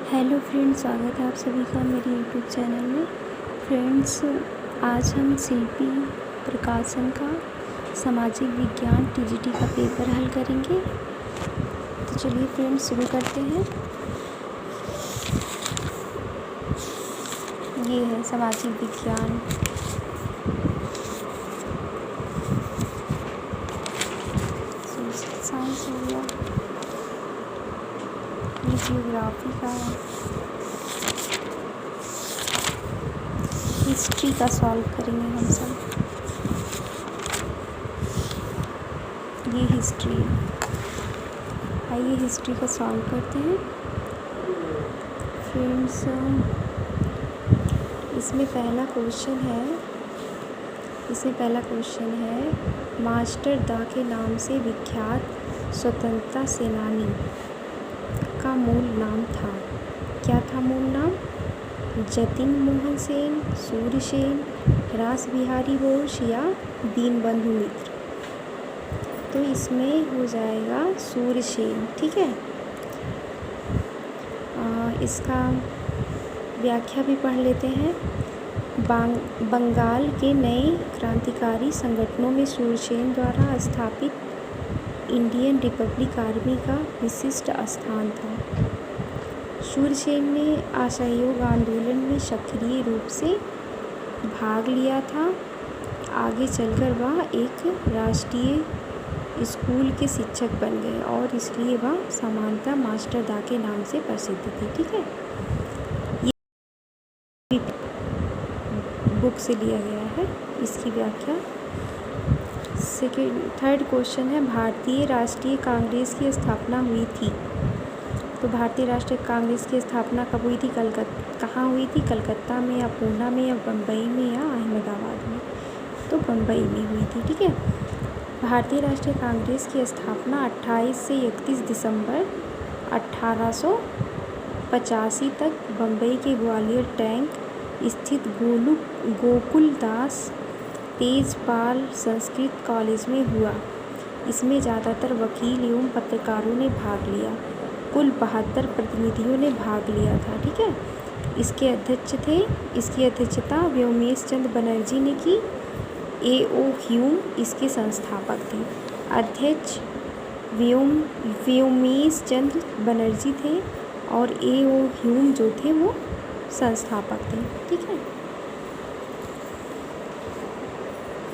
Hello friends, स्वागत है आप सभी का मेरे यूट्यूब चैनल में। फ्रेंड्स, आज हम शिल्पी प्रकाशन का सामाजिक विज्ञान टीजीटी का पेपर हल करेंगे। तो चलिए फ्रेंड्स, शुरू करते हैं। ये है सामाजिक विज्ञान। सोशल साइंस हो गया, ये जियोग्राफी का है। हिस्ट्री का सॉल्व करेंगे हम सब। ये हिस्ट्री है। आइए हिस्ट्री का सॉल्व करते हैं। फ्रेंड्स, इसमें पहला क्वेश्चन है मास्टर दा के नाम से विख्यात स्वतंत्रता सेनानी का मूल नाम था। क्या था मूल नाम? जतिन मोहन सेन, सूर्य सेन, रास बिहारी बोस या दीनबंधु मित्र। तो इसमें हो जाएगा सूर्य सेन। ठीक है, इसका व्याख्या भी पढ़ लेते हैं। बंगाल के नए क्रांतिकारी संगठनों में सूर्यसेन द्वारा स्थापित इंडियन रिपब्लिक आर्मी का विशिष्ट स्थान था। सूर्यसेन ने असहयोग आंदोलन में सक्रिय रूप से भाग लिया था। आगे चलकर वह एक राष्ट्रीय स्कूल के शिक्षक बन गए और इसलिए वह सामान्यतः मास्टर दा के नाम से प्रसिद्ध थे। ठीक है, ये बुक से लिया गया है, इसकी व्याख्या। थर्ड क्वेश्चन है भारतीय राष्ट्रीय कांग्रेस की स्थापना हुई थी। तो भारतीय राष्ट्रीय कांग्रेस की स्थापना कब हुई थी? कहाँ हुई थी? कलकत्ता में या पूना में या बम्बई में या अहमदाबाद में? तो बम्बई में हुई थी। ठीक है, भारतीय राष्ट्रीय कांग्रेस की स्थापना 28 से 31 दिसंबर 1885 तक बम्बई के ग्वालियर टैंक स्थित गोकुलदास तेजपाल संस्कृत कॉलेज में हुआ। इसमें ज़्यादातर वकील एवं पत्रकारों ने भाग लिया। कुल 72 प्रतिनिधियों ने भाग लिया था। ठीक है, इसकी अध्यक्षता व्योमेश चंद्र बनर्जी ने की। A.O. ह्यूम इसके संस्थापक थे। अध्यक्ष व्योमेश चंद्र बनर्जी थे और A.O. ह्यूम जो थे वो संस्थापक थे। ठीक है,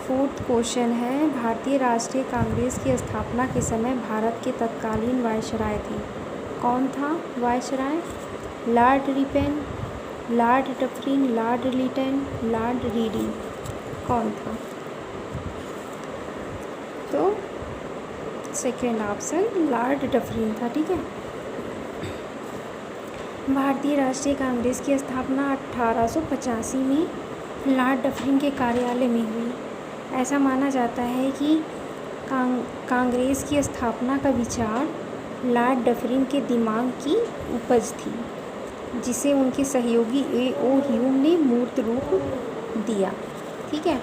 फोर्थ क्वेश्चन है भारतीय राष्ट्रीय कांग्रेस की स्थापना के समय भारत के तत्कालीन वायसराय थे। कौन था viceroy? Lord Ripon, Lord Dufferin, Lord Lytton, Lord Reading. कौन था? तो सेकेंड ऑप्शन लॉर्ड डफरिन था। ठीक है, भारतीय राष्ट्रीय कांग्रेस की स्थापना 1885 में लॉर्ड डफरिन के कार्यालय में हुई। ऐसा माना जाता है कि कांग्रेस की स्थापना का विचार लॉर्ड डफरिन के दिमाग की उपज थी, जिसे उनके सहयोगी A.O. ह्यूम ने मूर्त रूप दिया। ठीक है,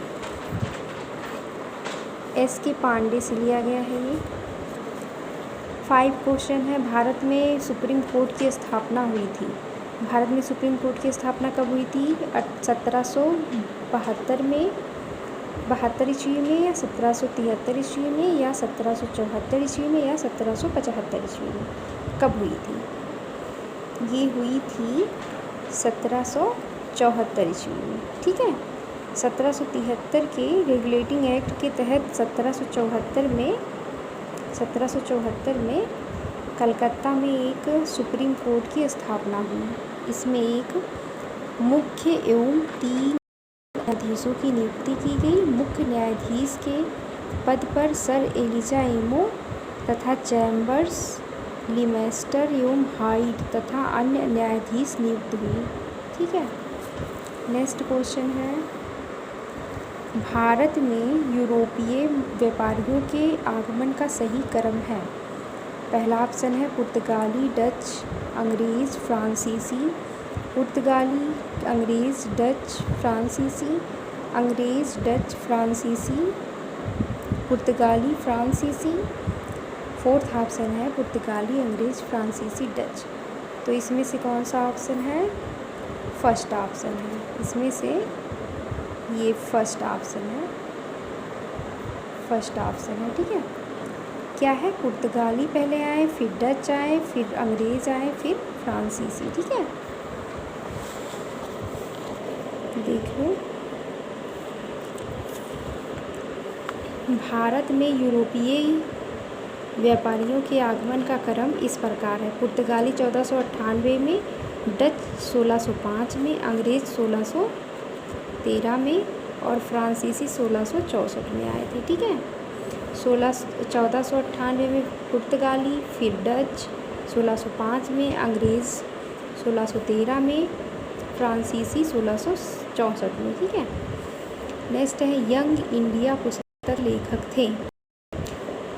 S.K. पांडे से लिया गया है ये। 5 क्वेश्चन है भारत में सुप्रीम कोर्ट की स्थापना हुई थी। भारत में सुप्रीम कोर्ट की स्थापना कब हुई थी? 1772 में, 72 ईस्वी में या 1773 ईस्वी में या 1774 ईस्वी में या 1775 ईस्वी में? कब हुई थी? ये हुई थी 1774 ईस्वी में। ठीक है, 1773 के रेगुलेटिंग एक्ट के तहत 1774 में कलकत्ता में एक सुप्रीम कोर्ट की स्थापना हुई। इसमें एक मुख्य एवं 3 न्यायाधीशों की नियुक्ति की गई। मुख्य न्यायाधीश के पद पर सर एलिजा एमो तथा चैम्बर्स, लिमेस्टर एवं हाइड तथा अन्य न्यायाधीश नियुक्त हुए। ठीक है, नेक्स्ट क्वेश्चन है भारत में यूरोपीय व्यापारियों के आगमन का सही क्रम है। पहला ऑप्शन है पुर्तगाली, डच, अंग्रेज़, फ्रांसीसी। पुर्तगाली, अंग्रेज़, डच, फ्रांसीसी, अंग्रेज़, डच, फ्रांसीसी, पुर्तगाली, फ्रांसीसी। फोर्थ ऑप्शन है पुर्तगाली, अंग्रेज़, फ्रांसीसी, डच। तो इसमें से कौन सा ऑप्शन है? फर्स्ट ऑप्शन है। इसमें से ये फर्स्ट ऑप्शन है, फर्स्ट ऑप्शन है। ठीक है, क्या है? पुर्तगाली पहले आए, फिर डच आए, फिर अंग्रेज़ आए, फिर फ्रांसीसी। ठीक है, देख लो। भारत में यूरोपीय व्यापारियों के आगमन का क्रम इस प्रकार है। पुर्तगाली 1498 में, डच 1605 में, अंग्रेज़ 1613 में और फ्रांसीसी 1664 में आए थे। ठीक है, 1498 में पुर्तगाली, फिर डच 1605 में, अंग्रेज़ 1613 में, फ्रांसीसी 1664 में। ठीक है, नेक्स्ट है यंग इंडिया पुस्तक लेखक थे।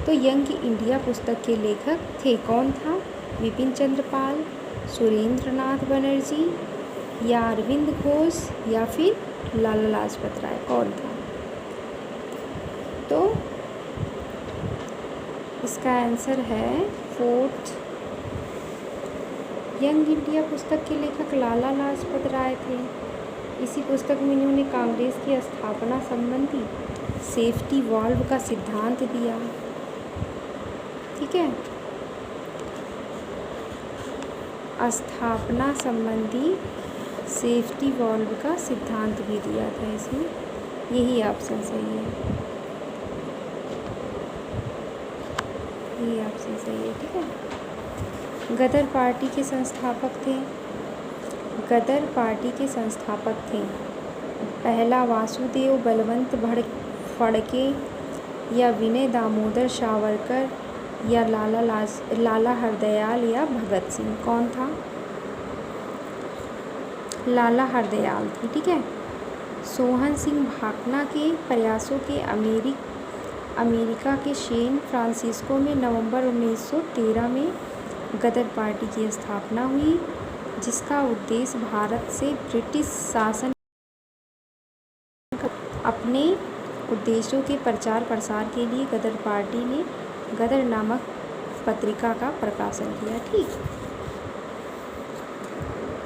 तो यंग इंडिया पुस्तक के लेखक थे, कौन था? विपिन चंद्र पाल, सुरेंद्र नाथ बनर्जी, या अरविंद घोष, या फिर लाला लाजपत राय, कौन था? तो इसका आंसर है फोर्थ। यंग इंडिया पुस्तक के लेखक लाला लाजपत राय थे। इसी पुस्तक में इन्होंने कांग्रेस की स्थापना संबंधी सेफ्टी वॉल्व का सिद्धांत दिया। ठीक है, स्थापना संबंधी सेफ्टी वॉल्व का सिद्धांत भी दिया था इसमें। यही ऑप्शन सही है, यही ऑप्शन सही है। ठीक है, गदर पार्टी के संस्थापक थे। गदर पार्टी के संस्थापक थे पहला वासुदेव बलवंत फड़के, या विनय दामोदर सावरकर, या लाला हरदयाल, या भगत सिंह, कौन था? लाला हरदयाल थी। ठीक है, सोहन सिंह भाकना के प्रयासों के अमेरिका के सैन फ्रांसिस्को में नवंबर 1913 में गदर पार्टी की स्थापना हुई, जिसका उद्देश्य भारत से ब्रिटिश शासन अपने उद्देश्यों के प्रचार प्रसार के लिए गदर पार्टी ने गदर नामक पत्रिका का प्रकाशन किया। ठीक,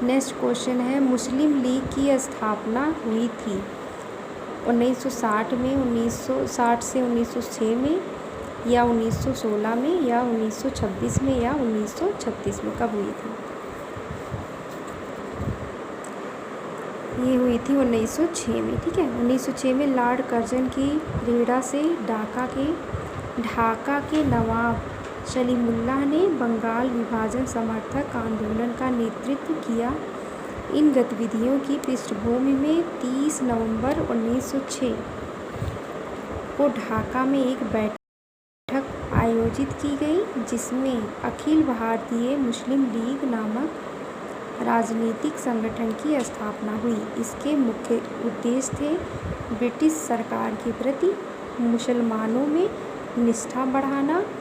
नेक्स्ट क्वेश्चन है, मुस्लिम लीग की स्थापना हुई थी 1960 में, 1960 से 1906 में, या 1916 में, या 1926 में, या 1936 में? कब हुई थी? ये हुई थी 1906 में। ठीक है, 1906 में लॉर्ड कर्जन की रेड़ा से ढाका के नवाब सलीमुल्लाह ने बंगाल विभाजन समर्थक आंदोलन का नेतृत्व किया। इन गतिविधियों की पृष्ठभूमि में 30 नवंबर 1906 को ढाका में एक बैठक आयोजित की गई, जिसमें अखिल भारतीय मुस्लिम लीग नामक राजनीतिक संगठन की स्थापना हुई। इसके मुख्य उद्देश्य थे ब्रिटिश सरकार के प्रति मुसलमानों में निष्ठा बढ़ाना,